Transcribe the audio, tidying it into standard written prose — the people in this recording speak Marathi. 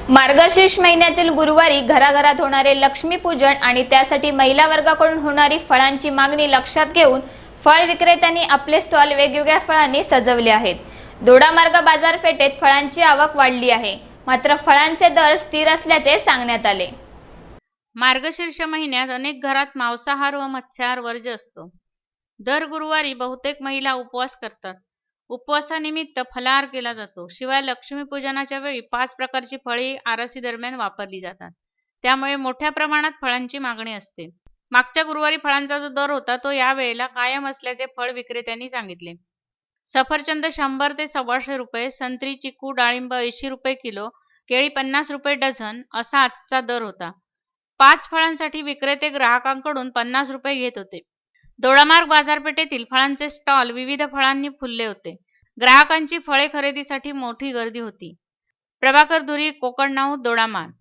मार्गशीर्ष महिन्यातील गुरुवारी घराघरात होणारे लक्ष्मीपूजन आणि त्यासाठी महिला वर्गाकडून होणारी फळांची मागणी लक्षात घेऊन फळ विक्रेत्यांनी आपले स्टॉल वेगवेगळ्या फळांनी सजवले आहेत. दोडामार्ग बाजारपेठेत फळांची आवक वाढली आहे, मात्र फळांचे दर स्थिर असल्याचे सांगण्यात आले. मार्गशीर्ष महिन्यात अनेक घरात मांसाहार व मत्स्याहार वर्ज्य असतो. दर गुरुवारी बहुतेक महिला उपवास करतात. उपवासानिमित्त फलाहार केला जातो. शिवाय लक्ष्मीपूजनाच्या वेळी 5 प्रकारची फळे आरासी दरम्यान वापरली जातात. त्यामुळे मोठ्या प्रमाणात फळांची मागणी असते. मागच्या गुरुवारी फळांचा जो दर होता तो या वेळेला कायम असल्याचे फळ विक्रेत्यांनी सांगितले. सफरचंद 100 ते 125 रुपये, संत्री, चिकू, डाळिंब 80 रुपये किलो, केळी 50 रुपये डझन असा आजचा दर होता. 5 फळांसाठी विक्रेते ग्राहकांकडून 50 रुपये घेत होते. दोडामार्ग बाजारपेठेतील फळांचे स्टॉल विविध फळांनी फुलले होते. ग्राहकांची फळे खरेदीसाठी मोठी गर्दी होती. प्रभाकर धुरी, कोकण नाऊ, दोडामार्ग.